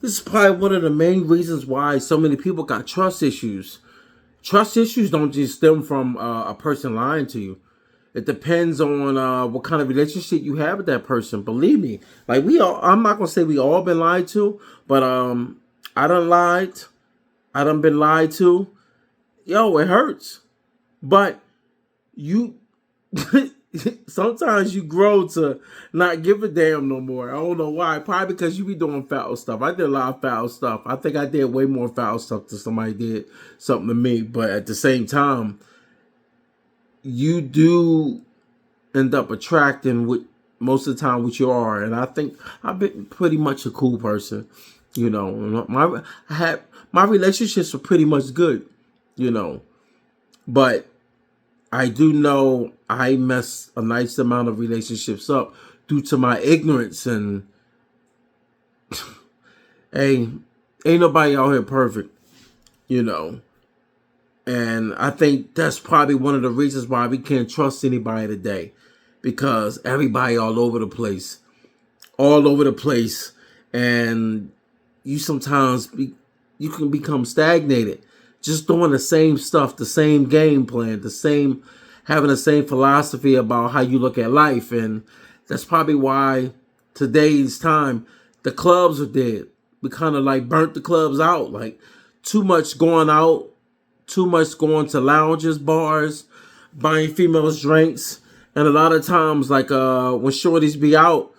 This is probably one of the main reasons why so many people got trust issues. Trust issues don't just stem from a person lying to you. It depends on what kind of relationship you have with that person. Believe me, like we all, I'm not gonna say we all been lied to, but I done lied. I done been lied to. Yo, it hurts. But you sometimes you grow to not give a damn no more. I don't know why. Probably because you be doing foul stuff. I did a lot of foul stuff. I think I did way more foul stuff than somebody did something to me. But at the same time, you do end up attracting what most of the time what you are. And I think I've been pretty much a cool person. You know, my relationships were pretty much good. You know, but I do know I mess a nice amount of relationships up due to my ignorance. And hey, ain't nobody out here perfect, you know. And I think that's probably one of the reasons why we can't trust anybody today, because everybody all over the place, and you sometimes you can become stagnated, just doing the same stuff, the same game plan, having the same philosophy about how you look at life. And that's probably why today's time the clubs are dead. We kind of like burnt the clubs out, like too much going out, too much going to lounges, bars, buying females drinks. And a lot of times, like when shorties be out,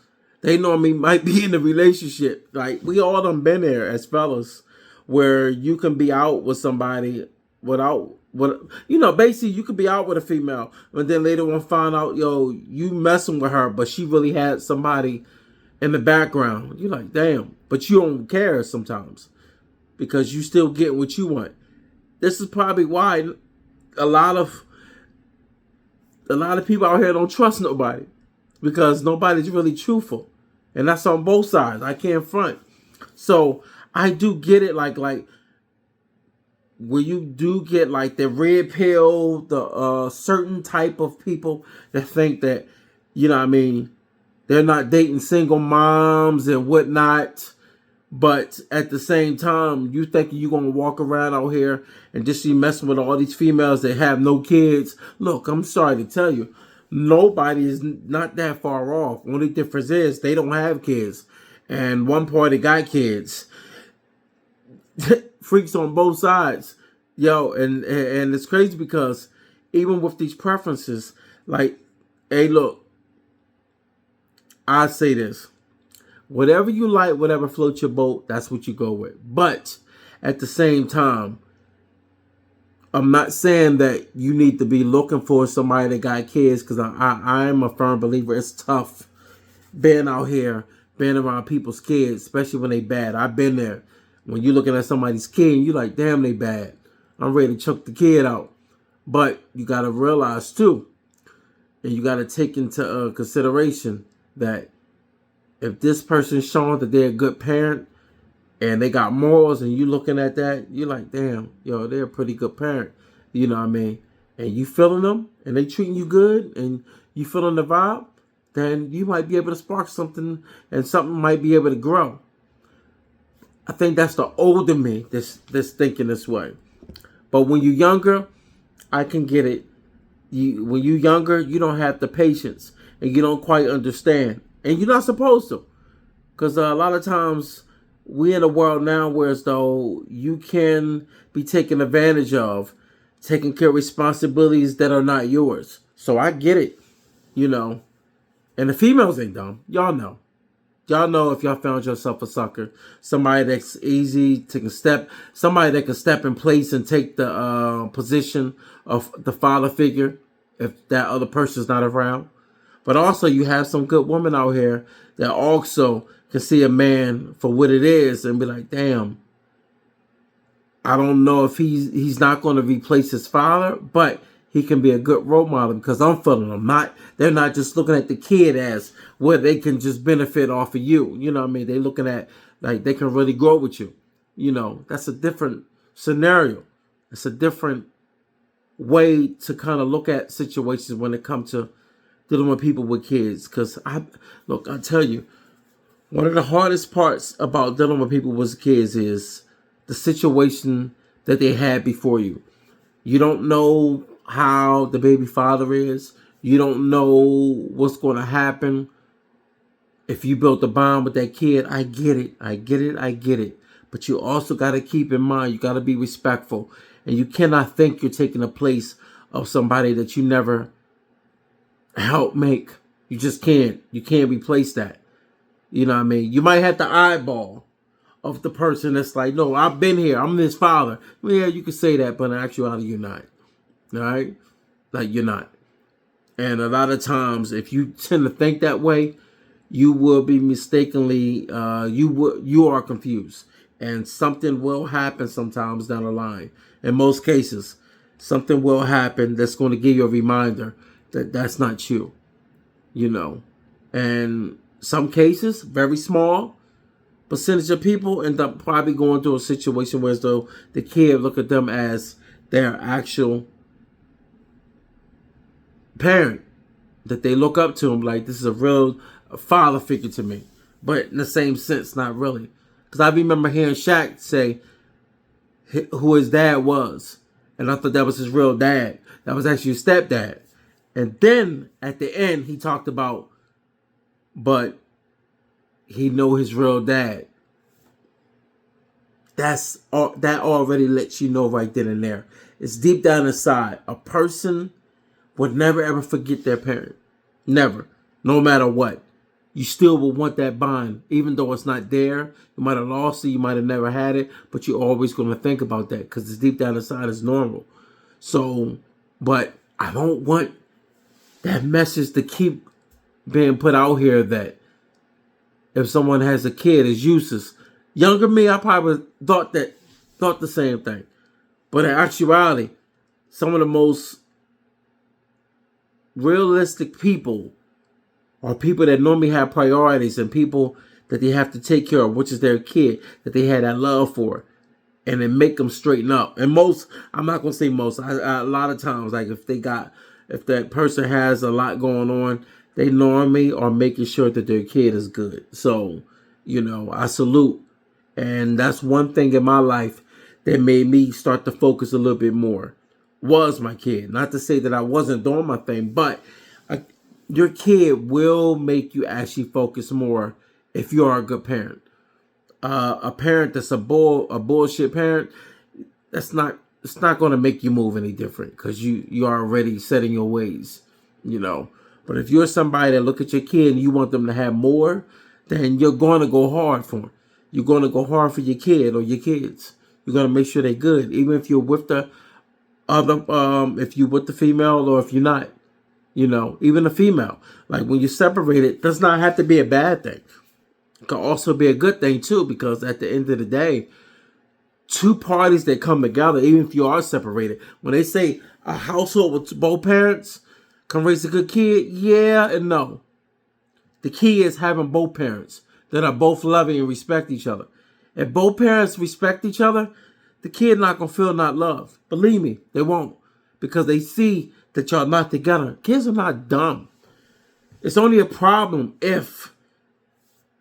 they normally might be in a relationship. Like we all done been there as fellas, where you can be out with somebody without what you know. Basically, you could be out with a female, and then later on find out, yo, you messing with her, but she really had somebody in the background. You're like, damn, but you don't care sometimes because you still get what you want. This is probably why a lot of a lot of people out here don't trust nobody, because nobody's really truthful, and that's on both sides. I can't front. So I do get it, like where you do get like the red pill, the certain type of people that think that, you know what I mean, they're not dating single moms and whatnot. But at the same time, you think you're gonna walk around out here and just be messing with all these females that have no kids. Look, I'm sorry to tell you, nobody is not that far off. Only difference is they don't have kids, and one party got kids. Freaks on both sides, yo, and it's crazy because even with these preferences, like, hey, look, I say this: whatever you like, whatever floats your boat, that's what you go with. But at the same time, I'm not saying that you need to be looking for somebody that got kids, because I am a firm believer it's tough being out here, being around people's kids, especially when they bad. I've been there. When you're looking at somebody's kid, and you're like, damn, they bad. I'm ready to chuck the kid out. But you got to realize, too, and you got to take into consideration that if this person's showing that they're a good parent and they got morals, and you looking at that, you're like, damn, yo, they're a pretty good parent. You know what I mean? And you feeling them, and they treating you good, and you feeling the vibe, then you might be able to spark something, and something might be able to grow. I think that's the older me that's thinking this way. But when you're younger, I can get it. When you're younger, you don't have the patience, and you don't quite understand, and you're not supposed to, because a lot of times we in a world now where as though you can be taken advantage of, taking care of responsibilities that are not yours. So I get it, you know. And the females ain't dumb. Y'all know. Y'all know if y'all found yourself a sucker, somebody that's easy to step, somebody that can step in place and take the position of the father figure if that other person's not around. But also, you have some good women out here that also can see a man for what it is and be like, damn, I don't know if he's not going to replace his father, but he can be a good role model because I'm feeling them. They're not just looking at the kid as where they can just benefit off of you. You know what I mean? They're looking at like they can really grow with you. You know, that's a different scenario. It's a different way to kind of look at situations when it comes to dealing with people with kids. Because I tell you, One of the hardest parts about dealing with people with kids is the situation that they had before you. You don't know how the baby father is. You don't know what's going to happen if you built a bond with that kid. I get it. I get it. I get it. But you also got to keep in mind, you got to be respectful. And you cannot think you're taking the place of somebody that you never helped make. You just can't. You can't replace that. You know what I mean? You might have the eyeball of the person that's like, no, I've been here. I'm his father. Well, yeah, you can say that, but in actuality, you're not. All right? Like, you're not. And a lot of times, if you tend to think that way, you will be mistakenly, you are confused. And something will happen sometimes down the line. In most cases, something will happen that's going to give you a reminder that that's not you. You know. And some cases, very small percentage of people end up probably going through a situation where as though the kid look at them as their actual parent, that they look up to them like this is a real father figure to me. But in the same sense, not really. Because I remember hearing Shaq say who his dad was. And I thought that was his real dad. That was actually his stepdad. And then at the end, he talked about, but he know his real dad. That already lets you know right then and there. It's deep down inside. A person would never ever forget their parent. Never. No matter what. You still will want that bond. Even though it's not there. You might have lost it. You might have never had it. But you're always going to think about that. Because it's deep down inside. It's normal. So, but I don't want that message to keep being put out here that if someone has a kid, it's useless. Younger me, I probably thought the same thing. But in actuality, some of the most realistic people are people that normally have priorities and people that they have to take care of, which is their kid, that they had that love for, and then make them straighten up. And most, I'm not going to say most, a lot of times, like if that person has a lot going on, they normally are making sure that their kid is good. So, you know, I salute. And that's one thing in my life that made me start to focus a little bit more, was my kid. Not to say that I wasn't doing my thing, but your kid will make you actually focus more if you are a good parent. A parent that's a bullshit parent, it's not going to make you move any different because you are already set in your ways, you know. But if you're somebody that look at your kid and you want them to have more, then you're going to go hard for them. You're going to go hard for your kid or your kids. You're going to make sure they're good, even if you're with the other, if you're with the female or if you're not. You know, even a female. Like when you're separated, does not have to be a bad thing. It can also be a good thing too, because at the end of the day, two parties that come together, even if you are separated, when they say a household with both parents can raise a good kid, yeah and no. The key is having both parents that are both loving and respect each other. If both parents respect each other, the kid not going to feel not loved. Believe me, they won't. Because they see that y'all not together. Kids are not dumb. It's only a problem if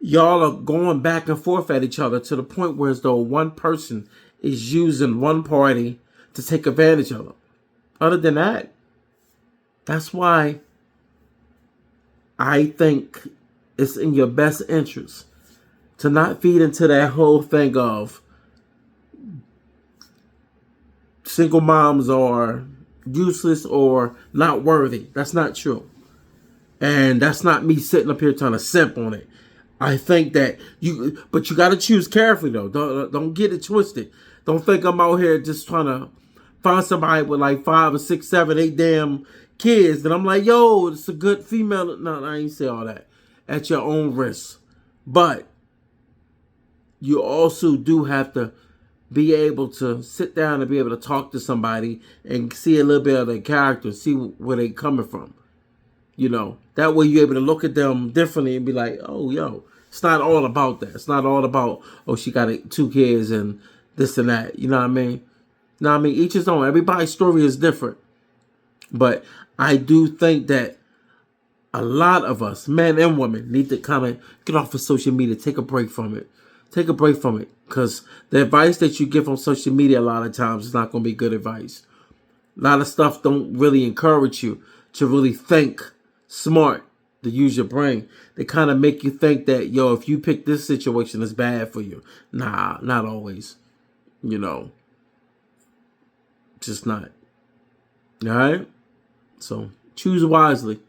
y'all are going back and forth at each other to the point where as though one person is using one party to take advantage of them. Other than that, that's why I think it's in your best interest to not feed into that whole thing of single moms are useless or not worthy. That's not true. And that's not me sitting up here trying to simp on it. I think that but you got to choose carefully though. Don't get it twisted. Don't think I'm out here just trying to find somebody with like 5 or 6, 7, 8 damn kids. And I'm like, yo, it's a good female. No, I ain't say all that. At your own risk. But you also do have to be able to sit down and be able to talk to somebody and see a little bit of their character, see where they coming from. You know, that way you're able to look at them differently and be like, oh, yo, it's not all about that. It's not all about, oh, she got 2 kids and this and that. You know what I mean? Now, I mean, each his own. Everybody's story is different. But I do think that A lot of us, men and women, need to kind of get off of social media. Take a break from it. Take a break from it. Because the advice that you get from social media a lot of times is not going to be good advice. A lot of stuff don't really encourage you to really think smart, to use your brain. They kind of make you think that, yo, if you pick this situation, it's bad for you. Nah, not always. You know, just not. All right? So choose wisely.